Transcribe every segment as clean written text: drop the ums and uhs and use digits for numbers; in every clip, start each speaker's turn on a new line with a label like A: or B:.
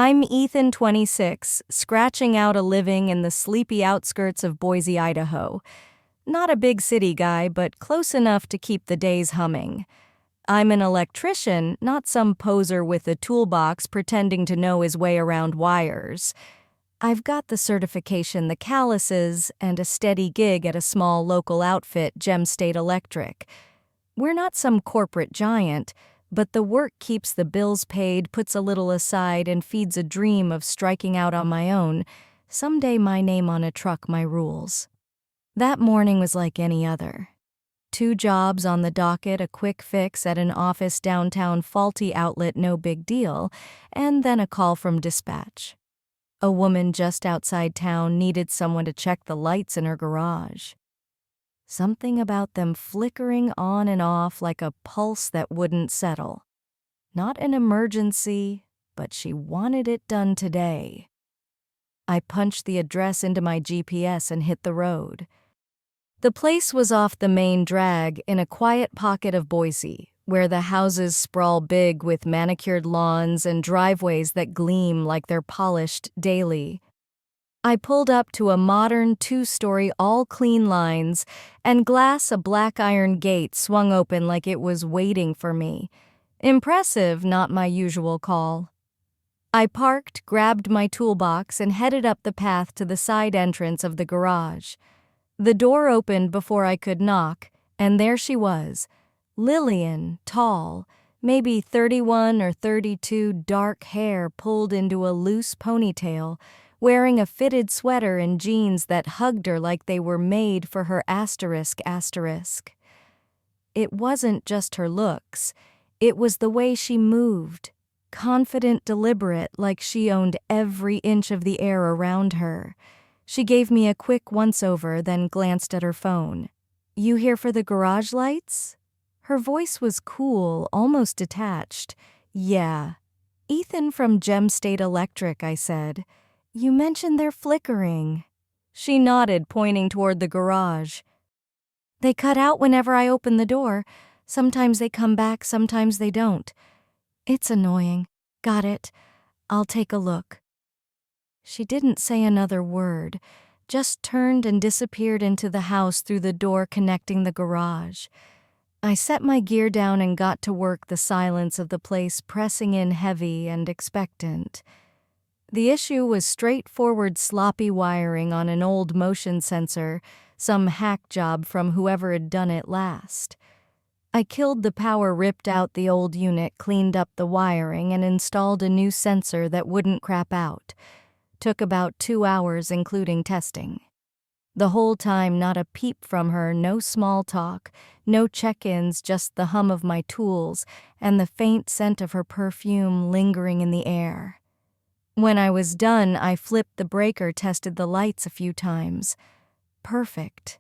A: I'm Ethan, 26, scratching out a living in the sleepy outskirts of Boise, Idaho. Not a big city guy, but close enough to keep the days humming. I'm an electrician, not some poser with a toolbox pretending to know his way around wires. I've got the certification, the calluses, and a steady gig at a small local outfit, Gem State Electric. We're not some corporate giant, but the work keeps the bills paid, puts a little aside, and feeds a dream of striking out on my own. Someday my name on a truck, my rules. That morning was like any other. 2 jobs on the docket, a quick fix at an office downtown, faulty outlet, no big deal, and then a call from dispatch. A woman just outside town needed someone to check the lights in her garage. Something about them flickering on and off like a pulse that wouldn't settle. Not an emergency, but she wanted it done today. I punched the address into my GPS and hit the road. The place was off the main drag in a quiet pocket of Boise, where the houses sprawl big with manicured lawns and driveways that gleam like they're polished daily. I pulled up to a modern 2-story, all clean lines, and a black iron gate swung open like it was waiting for me. Impressive, not my usual call. I parked, grabbed my toolbox, and headed up the path to the side entrance of the garage. The door opened before I could knock, and there she was, Lillian, tall, maybe 31 or 32, dark hair pulled into a loose ponytail, wearing a fitted sweater and jeans that hugged her like they were made for her asterisk. It wasn't just her looks, it was the way she moved, confident, deliberate, like she owned every inch of the air around her. She gave me a quick once-over, then glanced at her phone. "You here for the garage lights?" Her voice was cool, almost detached. "Yeah. Ethan from Gem State Electric," I said. "You mentioned they're flickering." She nodded, pointing toward the garage. "They cut out whenever I open the door. Sometimes they come back, sometimes they don't. It's annoying. Got it. I'll take a look." She didn't say another word, just turned and disappeared into the house through the door connecting the garage. I set my gear down and got to work, the silence of the place pressing in heavy and expectant. The issue was straightforward, sloppy wiring on an old motion sensor, some hack job from whoever had done it last. I killed the power, ripped out the old unit, cleaned up the wiring, and installed a new sensor that wouldn't crap out. Took about 2 hours, including testing. The whole time, not a peep from her, no small talk, no check-ins, just the hum of my tools and the faint scent of her perfume lingering in the air. When I was done, I flipped the breaker, tested the lights a few times. Perfect.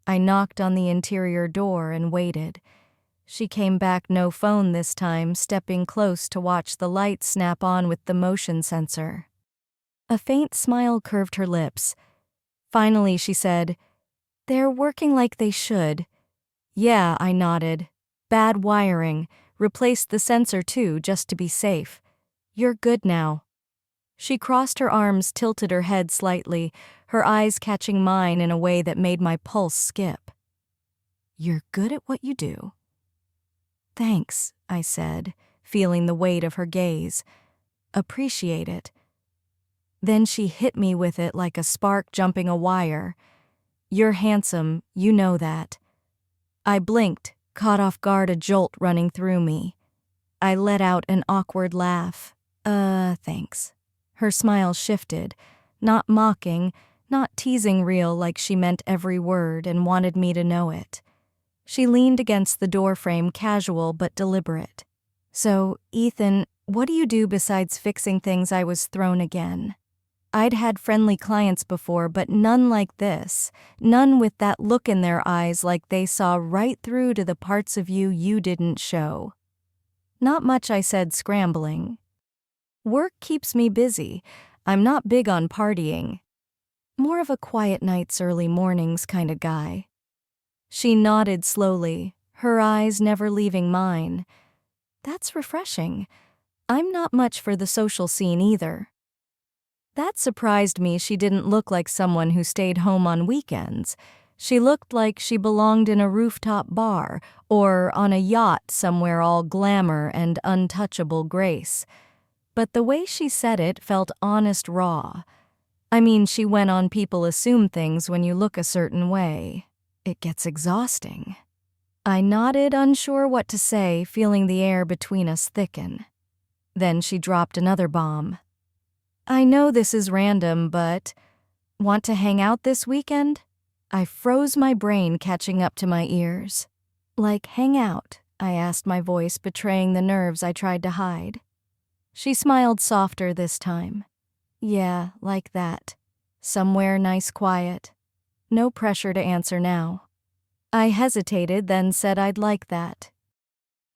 A: I knocked on the interior door and waited. She came back, no phone this time, stepping close to watch the lights snap on with the motion sensor. A faint smile curved her lips. Finally, she said, "They're working like they should." "Yeah," I nodded. "Bad wiring. Replaced the sensor too, just to be safe. You're good now." She crossed her arms, tilted her head slightly, her eyes catching mine in a way that made my pulse skip. "You're good at what you do." "Thanks," I said, feeling the weight of her gaze. "Appreciate it." Then she hit me with it like a spark jumping a wire. "You're handsome, you know that." I blinked, caught off guard, a jolt running through me. I let out an awkward laugh. Thanks." Her smile shifted, not mocking, not teasing, real, like she meant every word and wanted me to know it. She leaned against the doorframe, casual but deliberate. "So, Ethan, what do you do besides fixing things?" I was thrown again. I'd had friendly clients before, but none like this, none with that look in their eyes like they saw right through to the parts of you didn't show. "Not much," I said, scrambling. "Work keeps me busy. I'm not big on partying. More of a quiet nights, early mornings kind of guy." She nodded slowly, her eyes never leaving mine. "That's refreshing. I'm not much for the social scene either. That surprised me. She didn't look like someone who stayed home on weekends. She looked like she belonged in a rooftop bar or on a yacht somewhere, all glamour and untouchable grace. But the way she said it felt honest, raw. I mean, she went on, people assume things when you look a certain way. It gets exhausting. I nodded, unsure what to say, feeling the air between us thicken. Then she dropped another bomb. I know this is random, but want to hang out this weekend? I froze, my brain catching up to my ears. Like hang out? I asked, my voice betraying the nerves I tried to hide. She smiled softer this time. Yeah, like that. Somewhere nice, quiet. No pressure to answer now. I hesitated, then said I'd like that.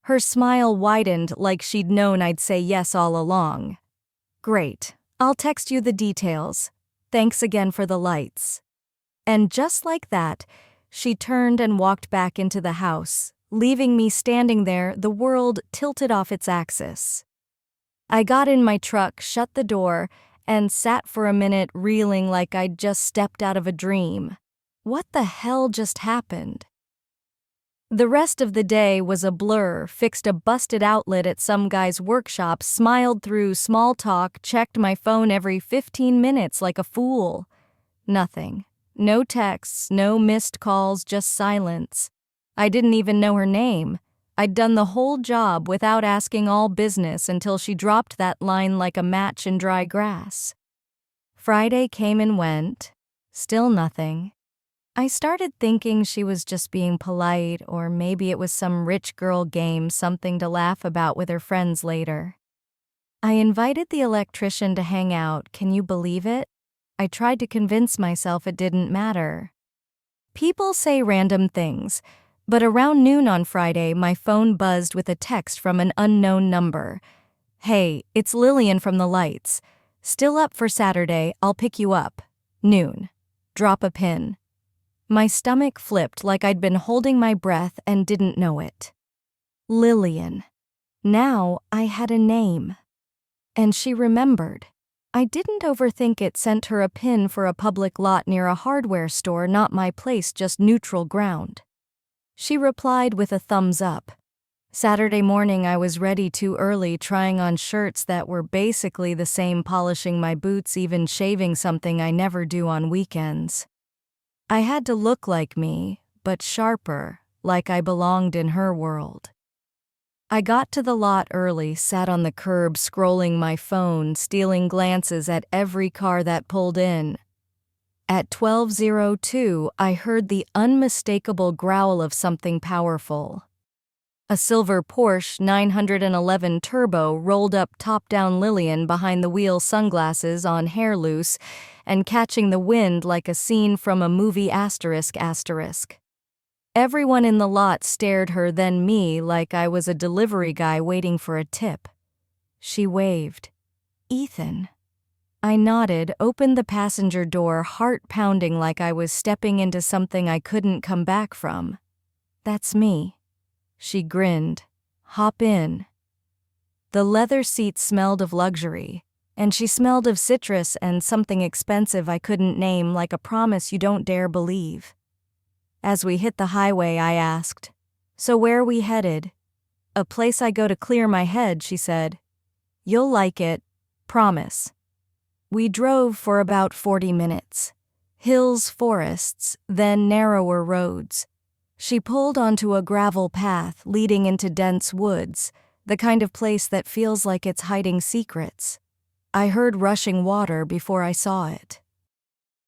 A: Her smile widened, like she'd known I'd say yes all along. Great. I'll text you the details. Thanks again for the lights. And just like that, she turned and walked back into the house, leaving me standing there, the world tilted off its axis. I got in my truck, shut the door, and sat for a minute, reeling like I'd just stepped out of a dream. What the hell just happened? The rest of the day was a blur. Fixed a busted outlet at some guy's workshop, smiled through small talk, checked my phone every 15 minutes like a fool. Nothing. No texts, no missed calls, just silence. I didn't even know her name. I'd done the whole job without asking, all business, until she dropped that line like a match in dry grass. Friday came and went. Still nothing. I started thinking she was just being polite, or maybe it was some rich girl game, something to laugh about with her friends later. I invited the electrician to hang out. Can you believe it? I tried to convince myself it didn't matter. People say random things, but around noon on Friday, my phone buzzed with a text from an unknown number. Hey, it's Lillian from the lights. Still up for Saturday, I'll pick you up. Noon. Drop a pin. My stomach flipped like I'd been holding my breath and didn't know it. Lillian. Now I had a name. And she remembered. I didn't overthink it, sent her a pin for a public lot near a hardware store, not my place, just neutral ground. She replied with a thumbs up. Saturday morning I was ready too early, trying on shirts that were basically the same, polishing my boots, even shaving, something I never do on weekends. I had to look like me, but sharper, like I belonged in her world. I got to the lot early, sat on the curb, scrolling my phone, stealing glances at every car that pulled in. At 12:02, I heard the unmistakable growl of something powerful. A silver Porsche 911 Turbo rolled up, top-down, Lillian behind the wheel, sunglasses on, hair loose, and catching the wind like a scene from a movie. ****. Everyone in the lot stared, her then me, like I was a delivery guy waiting for a tip. She waved. Ethan. I nodded, opened the passenger door, heart pounding like I was stepping into something I couldn't come back from. That's me. She grinned. Hop in. The leather seat smelled of luxury, and she smelled of citrus and something expensive I couldn't name, like a promise you don't dare believe. As we hit the highway, I asked, "So where are we headed?" "A place I go to clear my head," she said. "You'll like it. Promise." We drove for about 40 minutes. Hills, forests, then narrower roads. She pulled onto a gravel path leading into dense woods, the kind of place that feels like it's hiding secrets. I heard rushing water before I saw it.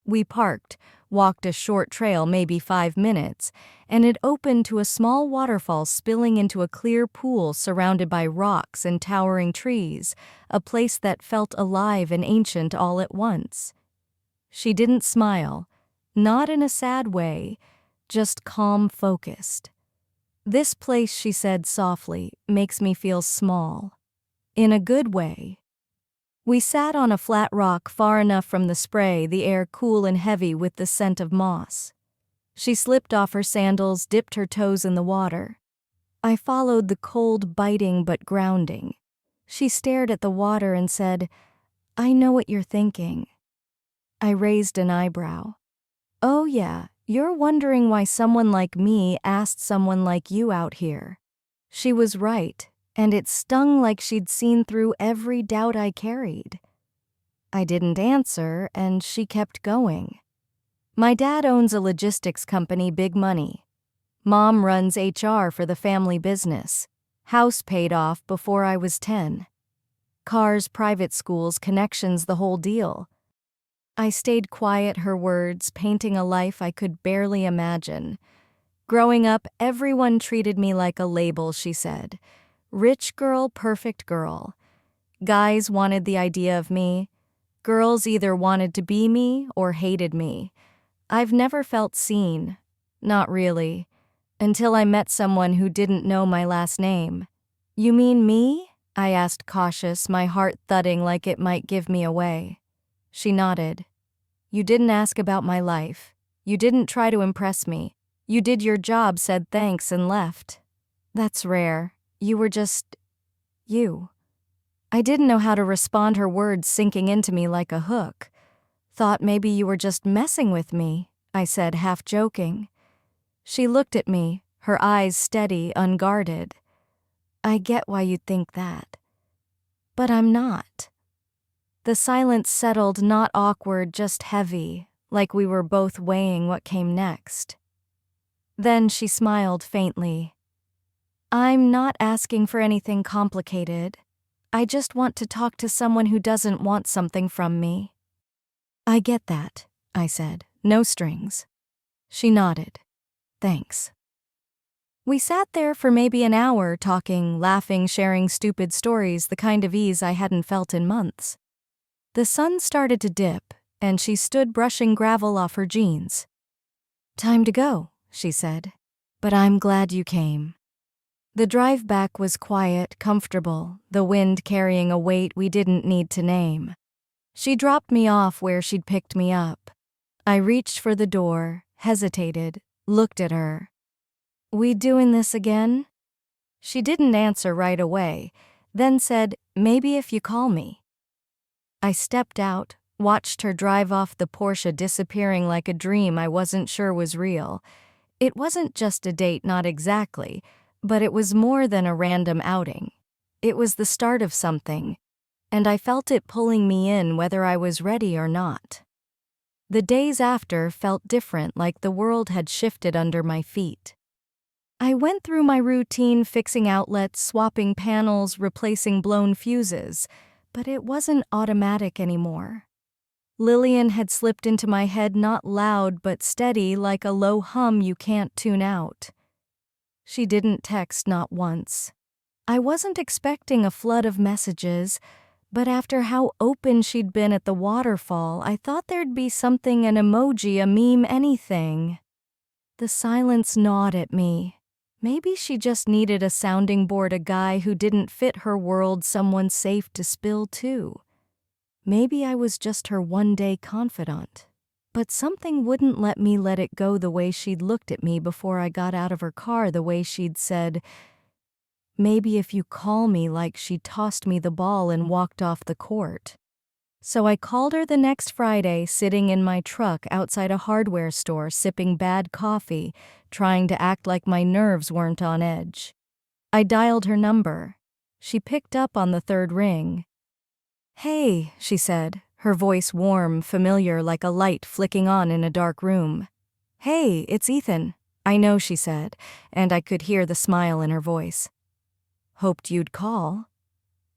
A: We parked, walked a short trail, maybe 5 minutes, and it opened to a small waterfall spilling into a clear pool surrounded by rocks and towering trees, a place that felt alive and ancient all at once. She didn't smile, not in a sad way, just calm, focused. "This place," she said softly, "makes me feel small. In a good way." We sat on a flat rock far enough from the spray, the air cool and heavy with the scent of moss. She slipped off her sandals, dipped her toes in the water. I followed, the cold biting but grounding. She stared at the water and said, "I know what you're thinking." I raised an eyebrow. "Oh yeah, you're wondering why someone like me asked someone like you out here." She was right, and it stung like she'd seen through every doubt I carried. I didn't answer, and she kept going. "My dad owns a logistics company, big money. Mom runs HR for the family business. House paid off before I was 10. Cars, private schools, connections, the whole deal." I stayed quiet, her words painting a life I could barely imagine. "Growing up, everyone treated me like a label," she said. "Rich girl, perfect girl. Guys wanted the idea of me. Girls either wanted to be me or hated me. I've never felt seen. Not really. Until I met someone who didn't know my last name." "You mean me?" I asked, cautious, my heart thudding like it might give me away. She nodded. "You didn't ask about my life. You didn't try to impress me. You did your job, said thanks, and left. That's rare. You were just you." I didn't know how to respond, her words sinking into me like a hook. "Thought maybe you were just messing with me," I said, half joking. She looked at me, her eyes steady, unguarded. "I get why you'd think that. But I'm not." The silence settled, not awkward, just heavy, like we were both weighing what came next. Then she smiled faintly. "I'm not asking for anything complicated. I just want to talk to someone who doesn't want something from me." "I get that," I said. "No strings." She nodded. "Thanks." We sat there for maybe an hour, talking, laughing, sharing stupid stories, the kind of ease I hadn't felt in months. The sun started to dip, and she stood brushing gravel off her jeans. "Time to go," she said. "But I'm glad you came." The drive back was quiet, comfortable, the wind carrying a weight we didn't need to name. She dropped me off where she'd picked me up. I reached for the door, hesitated, looked at her. "We doing this again?" She didn't answer right away, then said, "Maybe if you call me." I stepped out, watched her drive off, the Porsche disappearing like a dream I wasn't sure was real. It wasn't just a date, not exactly, but it was more than a random outing. It was the start of something, and I felt it pulling me in whether I was ready or not. The days after felt different, like the world had shifted under my feet. I went through my routine, fixing outlets, swapping panels, replacing blown fuses, but it wasn't automatic anymore. Lillian had slipped into my head, not loud but steady, like a low hum you can't tune out. She didn't text, not once. I wasn't expecting a flood of messages, but after how open she'd been at the waterfall, I thought there'd be something, an emoji, a meme, anything. The silence gnawed at me. Maybe she just needed a sounding board, a guy who didn't fit her world, someone safe to spill to. Maybe I was just her one-day confidant. But something wouldn't let me let it go, the way she'd looked at me before I got out of her car, the way she'd said, "Maybe if you call me," like she tossed me the ball and walked off the court. So I called her the next Friday, sitting in my truck outside a hardware store, sipping bad coffee, trying to act like my nerves weren't on edge. I dialed her number. She picked up on the third ring. "Hey," she said, her voice warm, familiar, like a light flicking on in a dark room. "Hey, it's Ethan." "I know," she said, and I could hear the smile in her voice. "Hoped you'd call."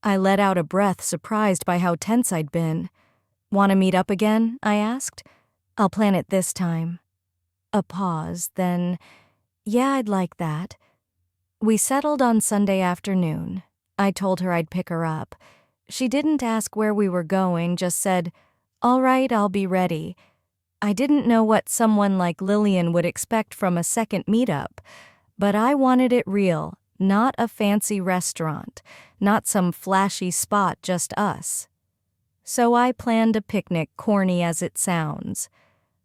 A: I let out a breath, surprised by how tense I'd been. "Want to meet up again?" I asked. "I'll plan it this time." A pause, then, "Yeah, I'd like that." We settled on Sunday afternoon. I told her I'd pick her up. She didn't ask where we were going, just said, "All right, I'll be ready." I didn't know what someone like Lillian would expect from a second meetup, but I wanted it real, not a fancy restaurant, not some flashy spot, just us. So I planned a picnic, corny as it sounds.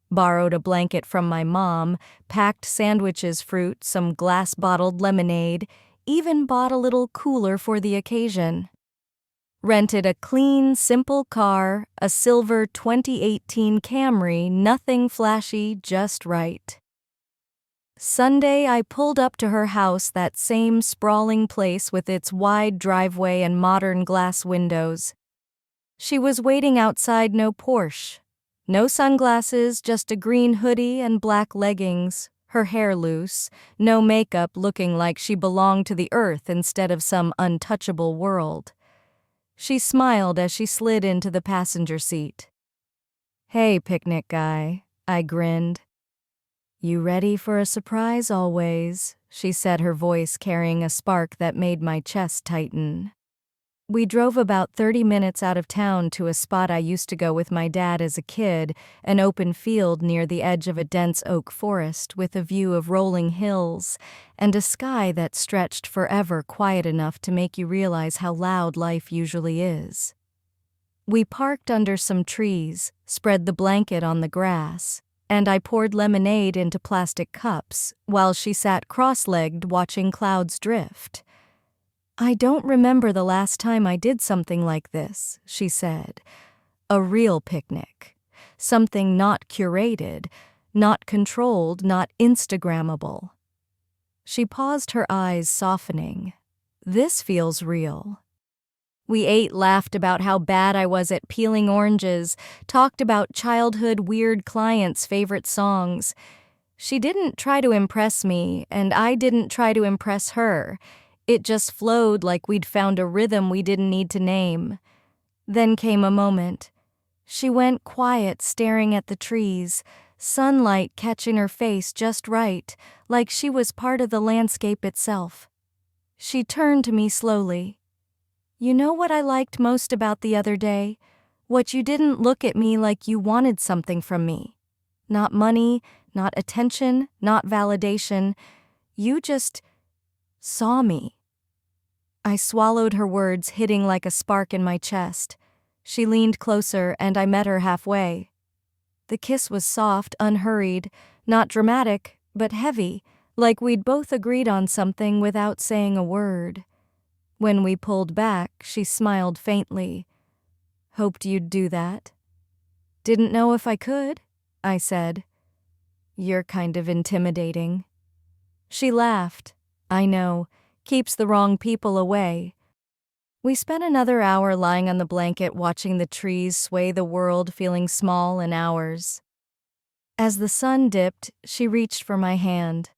A: Borrowed a blanket from my mom, packed sandwiches, fruit, some glass-bottled lemonade, even bought a little cooler for the occasion. Rented a clean, simple car, a silver 2018 Camry, nothing flashy, just right. Sunday, I pulled up to her house, that same sprawling place with its wide driveway and modern glass windows. She was waiting outside, no Porsche. No sunglasses, just a green hoodie and black leggings, her hair loose, no makeup, looking like she belonged to the earth instead of some untouchable world. She smiled as she slid into the passenger seat. "Hey, picnic guy," I grinned. "You ready for a surprise always," she said, her voice carrying a spark that made my chest tighten. We drove about 30 minutes out of town to a spot I used to go with my dad as a kid, an open field near the edge of a dense oak forest with a view of rolling hills and a sky that stretched forever, quiet enough to make you realize how loud life usually is. We parked under some trees, spread the blanket on the grass, and I poured lemonade into plastic cups while she sat cross-legged watching clouds drift. "I don't remember the last time I did something like this," she said. "A real picnic. Something not curated, not controlled, not Instagrammable." She paused, her eyes softening. "This feels real." We ate, laughed about how bad I was at peeling oranges, talked about childhood weird clients' favorite songs. She didn't try to impress me, and I didn't try to impress her. It just flowed like we'd found a rhythm we didn't need to name. Then came a moment. She went quiet, staring at the trees, sunlight catching her face just right, like she was part of the landscape itself. She turned to me slowly. "You know what I liked most about the other day? What you didn't look at me like you wanted something from me. Not money, not attention, not validation. You just saw me." I swallowed her words, hitting like a spark in my chest. She leaned closer, and I met her halfway. The kiss was soft, unhurried, not dramatic, but heavy, like we'd both agreed on something without saying a word. When we pulled back, she smiled faintly. "Hoped you'd do that." "Didn't know if I could," I said. "You're kind of intimidating." She laughed. "I know. Keeps the wrong people away." We spent another hour lying on the blanket, watching the trees sway the world, feeling small in ours. As the sun dipped, she reached for my hand.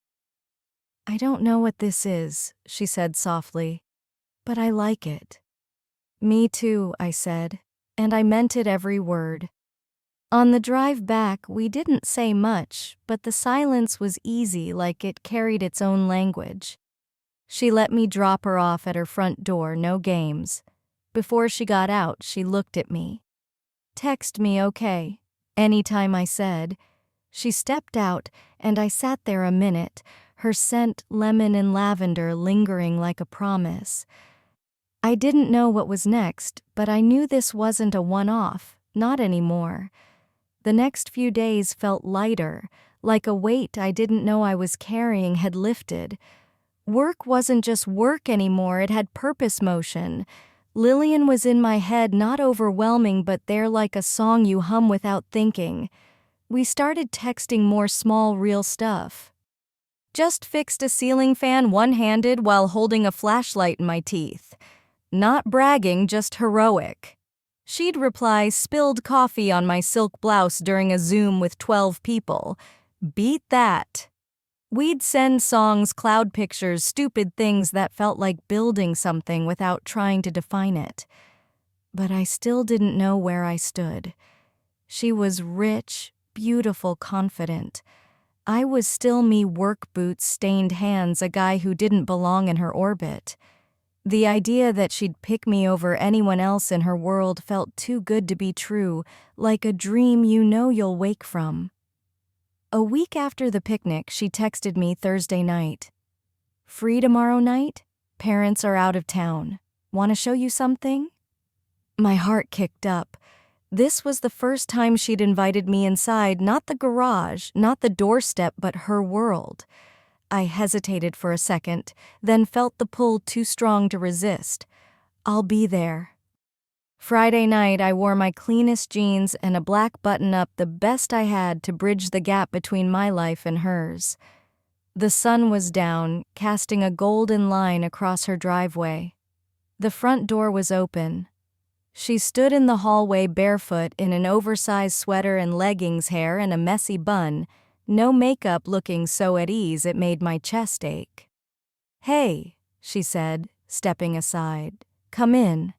A: "I don't know what this is," she said softly, "but I like it." "Me too," I said, and I meant it, every word. On the drive back, we didn't say much, but the silence was easy, like it carried its own language. She let me drop her off at her front door, no games. Before she got out, she looked at me. "Text me, okay?" Anytime, I said. She stepped out, and I sat there a minute, her scent lemon and lavender lingering like a promise. I didn't know what was next, but I knew this wasn't a one-off, not anymore. The next few days felt lighter, like a weight I didn't know I was carrying had lifted. Work wasn't just work anymore, it had purpose, motion. Lillian was in my head, not overwhelming, but there like a song you hum without thinking. We started texting more small, real stuff. "Just fixed a ceiling fan one-handed while holding a flashlight in my teeth." Not bragging, just heroic. She'd reply, "Spilled coffee on my silk blouse during a Zoom with 12 people. Beat that." We'd send songs, cloud pictures, stupid things that felt like building something without trying to define it. But I still didn't know where I stood. She was rich, beautiful, confident. I was still me, work boots, stained hands, a guy who didn't belong in her orbit. The idea that she'd pick me over anyone else in her world felt too good to be true, like a dream you know you'll wake from. A week after the picnic, she texted me Thursday night. "Free tomorrow night? Parents are out of town. Want to show you something?" My heart kicked up. This was the first time she'd invited me inside, not the garage, not the doorstep, but her world. I hesitated for a second, then felt the pull too strong to resist. "I'll be there." Friday night, I wore my cleanest jeans and a black button-up, the best I had to bridge the gap between my life and hers. The sun was down, casting a golden line across her driveway. The front door was open. She stood in the hallway barefoot in an oversized sweater and leggings, hair in a messy bun, no makeup, looking so at ease it made my chest ache. "Hey," she said, stepping aside. "Come in."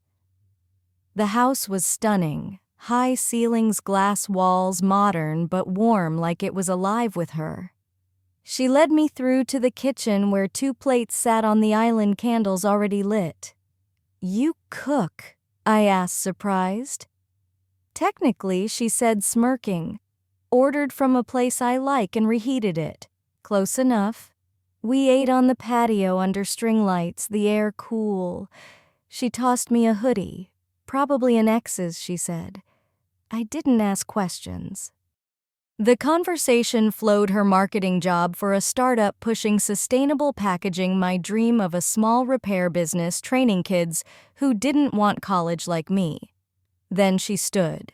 A: The house was stunning. High ceilings, glass walls, modern but warm, like it was alive with her. She led me through to the kitchen where 2 plates sat on the island, candles already lit. "You cook?" I asked, surprised. "Technically," she said, smirking. "Ordered from a place I like and reheated it." "Close enough." We ate on the patio under string lights, the air cool. She tossed me a hoodie. "Probably an ex's," she said. I didn't ask questions. The conversation flowed her marketing job for a startup pushing sustainable packaging, my dream of a small repair business training kids who didn't want college like me. Then she stood.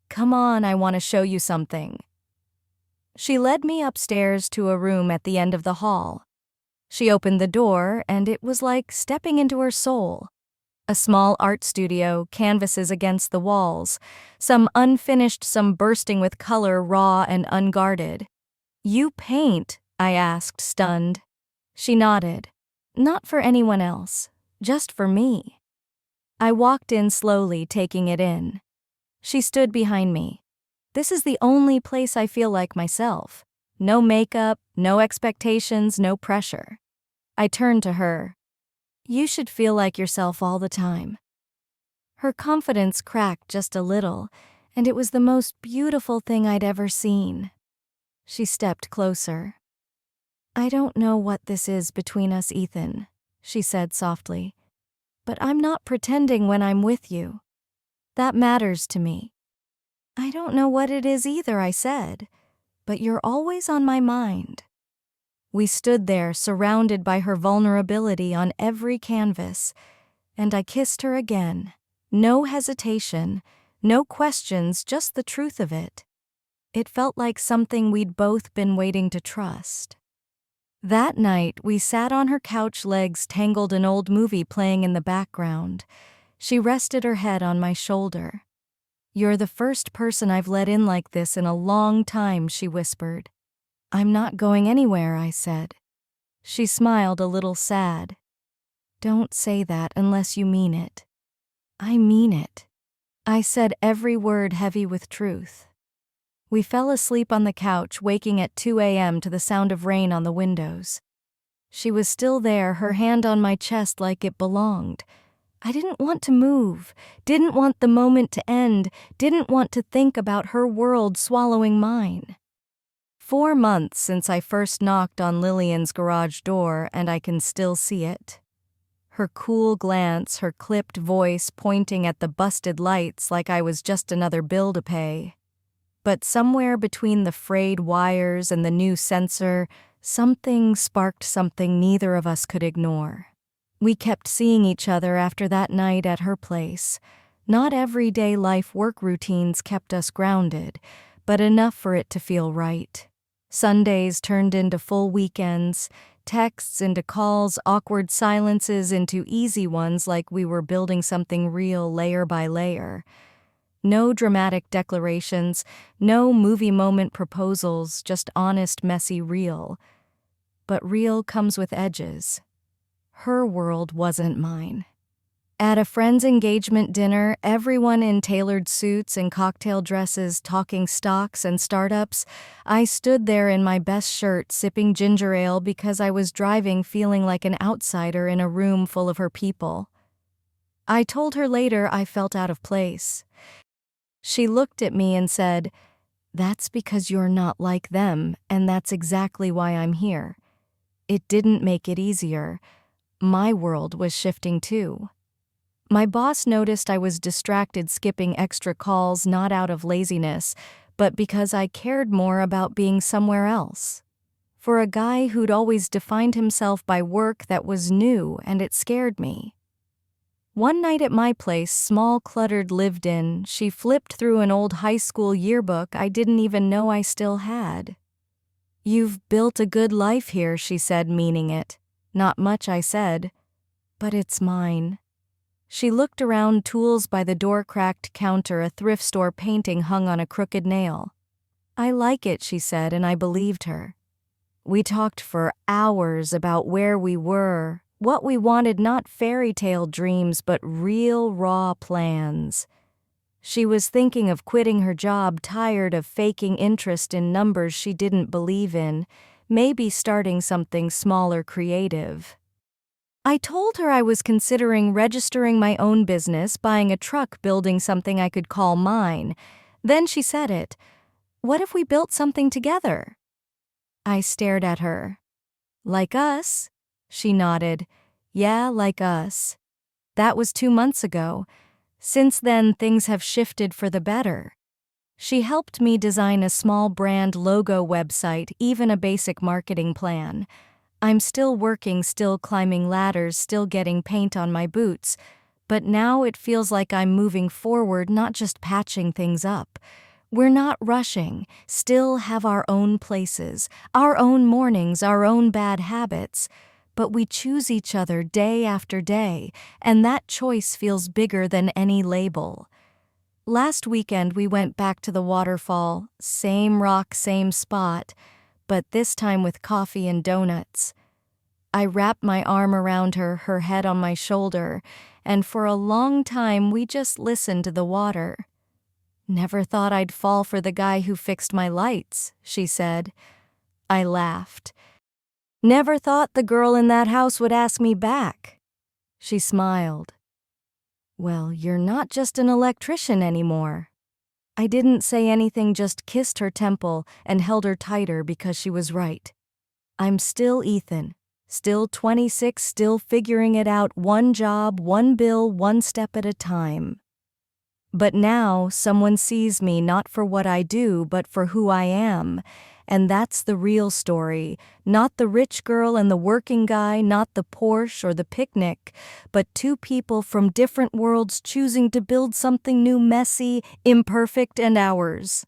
A: "Come on, I want to show you something." She led me upstairs to a room at the end of the hall. She opened the door, and it was like stepping into her soul. A small art studio, canvases against the walls, some unfinished, some bursting with color, raw and unguarded. "You paint?" I asked, stunned. She nodded. "Not for anyone else, just for me." I walked in slowly, taking it in. She stood behind me. "This is the only place I feel like myself. No makeup, no expectations, no pressure." I turned to her. "You should feel like yourself all the time." Her confidence cracked just a little, and it was the most beautiful thing I'd ever seen. She stepped closer. "I don't know what this is between us, Ethan," she said softly, "but I'm not pretending when I'm with you. That matters to me." "I don't know what it is either," I said, "but you're always on my mind." We stood there, surrounded by her vulnerability on every canvas, and I kissed her again. No hesitation, no questions, just the truth of it. It felt like something we'd both been waiting to trust. That night, we sat on her couch, legs tangled, an old movie playing in the background. She rested her head on my shoulder. "You're the first person I've let in like this in a long time," she whispered. "I'm not going anywhere," I said. She smiled, a little sad. "Don't say that unless you mean it." "I mean it." I said, every word heavy with truth. We fell asleep on the couch, waking at 2 a.m. to the sound of rain on the windows. She was still there, her hand on my chest like it belonged. I didn't want to move, didn't want the moment to end, didn't want to think about her world swallowing mine. 4 months since I first knocked on Lillian's garage door, and I can still see it. Her cool glance, her clipped voice pointing at the busted lights like I was just another bill to pay. But somewhere between the frayed wires and the new sensor, something sparked, something neither of us could ignore. We kept seeing each other after that night at her place. Not everyday life work routines kept us grounded, but enough for it to feel right. Sundays turned into full weekends, texts into calls, awkward silences into easy ones, like we were building something real layer by layer. No dramatic declarations, no movie moment proposals, just honest, messy, real. But real comes with edges. Her world wasn't mine. At a friend's engagement dinner, everyone in tailored suits and cocktail dresses talking stocks and startups, I stood there in my best shirt sipping ginger ale because I was driving, feeling like an outsider in a room full of her people. I told her later I felt out of place. She looked at me and said, "That's because you're not like them, and that's exactly why I'm here." It didn't make it easier. My world was shifting too. My boss noticed I was distracted, skipping extra calls, not out of laziness, but because I cared more about being somewhere else. For a guy who'd always defined himself by work, that was new, and it scared me. One night at my place, small cluttered lived in, she flipped through an old high school yearbook I didn't even know I still had. "You've built a good life here," she said, meaning it. "Not much," I said. "But it's mine." She looked around, tools by the door-cracked counter, a thrift store painting hung on a crooked nail. "I like it," she said, and I believed her. We talked for hours about where we were, what we wanted, not fairy tale dreams, but real, raw plans. She was thinking of quitting her job, tired of faking interest in numbers she didn't believe in, maybe starting something smaller, creative. I told her I was considering registering my own business, buying a truck, building something I could call mine. Then she said it. "What if we built something together?" I stared at her. "Like us?" She nodded. "Yeah, like us." That was 2 months ago. Since then, things have shifted for the better. She helped me design a small brand logo, website, even a basic marketing plan. I'm still working, still climbing ladders, still getting paint on my boots, but now it feels like I'm moving forward, not just patching things up. We're not rushing, still have our own places, our own mornings, our own bad habits, but we choose each other day after day, and that choice feels bigger than any label. Last weekend we went back to the waterfall, same rock, same spot, but this time with coffee and donuts. I wrapped my arm around her, her head on my shoulder, and for a long time we just listened to the water. "Never thought I'd fall for the guy who fixed my lights," she said. I laughed. "Never thought the girl in that house would ask me back." She smiled. "Well, you're not just an electrician anymore." I didn't say anything, just kissed her temple and held her tighter because she was right. I'm still Ethan, still 26, still figuring it out, one job, one bill, one step at a time. But now someone sees me not for what I do, but for who I am. And that's the real story, not the rich girl and the working guy, not the Porsche or the picnic, but two people from different worlds choosing to build something new, messy, imperfect, and ours.